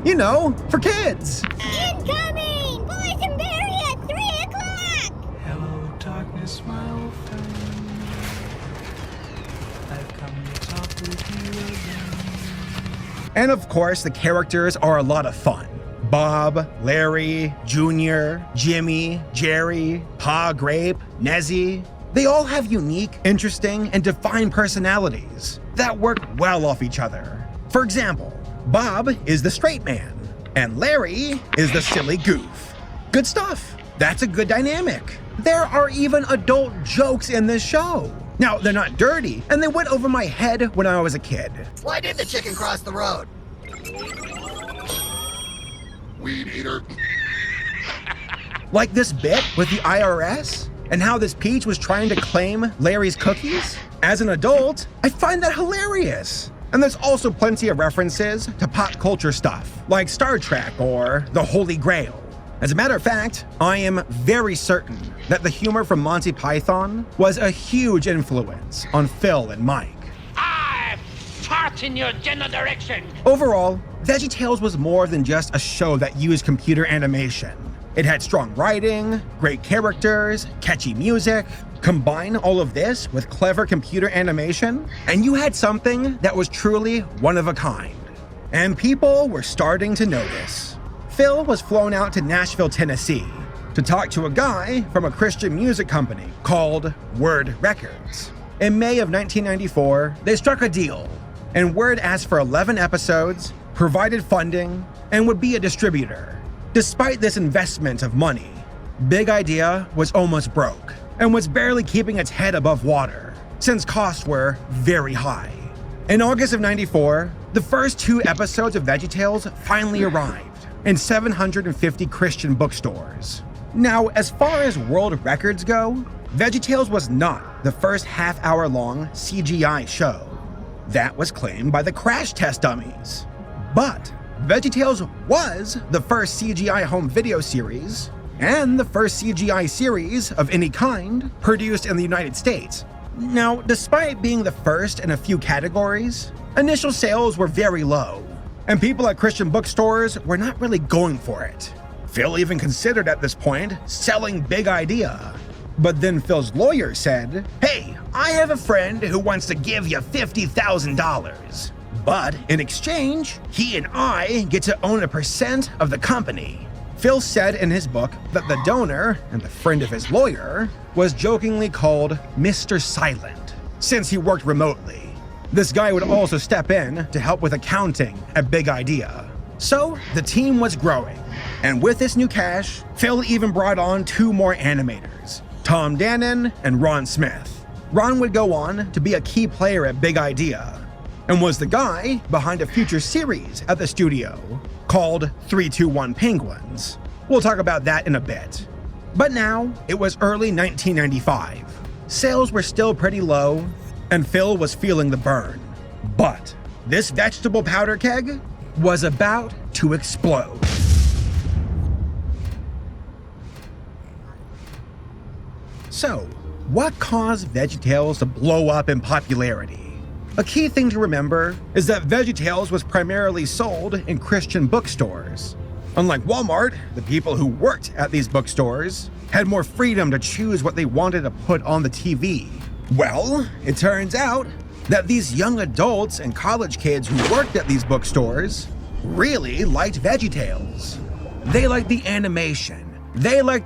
You know, for kids. Incoming! Boysenberry at 3 o'clock! Hello, darkness, my old friend. I've come to talk with you again. And of course, the characters are a lot of fun. Bob, Larry, Junior, Jimmy, Jerry, Pa Grape, Nezzy. They all have unique, interesting, and defined personalities that work well off each other. For example, Bob is the straight man, and Larry is the silly goof. Good stuff. That's a good dynamic. There are even adult jokes in this show. Now, they're not dirty, and they went over my head when I was a kid. Why did the chicken cross the road? Weed eater. Like this bit with the IRS, and how this Peach was trying to claim Larry's cookies. As an adult, I find that hilarious. And there's also plenty of references to pop culture stuff, like Star Trek or The Holy Grail. As a matter of fact, I am very certain that the humor from Monty Python was a huge influence on Phil and Mike. I fart in your general direction. Overall, VeggieTales was more than just a show that used computer animation. It had strong writing, great characters, catchy music. Combine all of this with clever computer animation, and you had something that was truly one of a kind. And people were starting to notice. Phil was flown out to Nashville, Tennessee, to talk to a guy from a Christian music company called Word Records. In May of 1994, they struck a deal, and Word asked for 11 episodes, provided funding, and would be a distributor. Despite this investment of money, Big Idea was almost broke and was barely keeping its head above water, since costs were very high. In August of '94, the first 2 episodes of VeggieTales finally arrived in 750 Christian bookstores. Now, as far as world records go, VeggieTales was not the first half-hour-long CGI show. That was claimed by the Crash Test Dummies. But VeggieTales was the first CGI home video series and the first CGI series of any kind produced in the United States. Now, despite being the first in a few categories, initial sales were very low, and people at Christian bookstores were not really going for it. Phil even considered at this point selling Big Idea. But then Phil's lawyer said, "Hey, I have a friend who wants to give you $50,000. But in exchange, he and I get to own a percent of the company." Phil said in his book that the donor, and the friend of his lawyer, was jokingly called Mr. Silent, since he worked remotely. This guy would also step in to help with accounting at Big Idea. So the team was growing, and with this new cash, Phil even brought on 2 more animators, Tom Dannon and Ron Smith. Ron would go on to be a key player at Big Idea, and was the guy behind a future series at the studio called 321 Penguins. We'll talk about that in a bit. But now, it was early 1995. Sales were still pretty low, and Phil was feeling the burn. But this vegetable powder keg was about to explode. So, what caused VeggieTales to blow up in popularity? A key thing to remember is that VeggieTales was primarily sold in Christian bookstores. Unlike Walmart, the people who worked at these bookstores had more freedom to choose what they wanted to put on the TV. Well, it turns out that these young adults and college kids who worked at these bookstores really liked VeggieTales. They liked the animation. They liked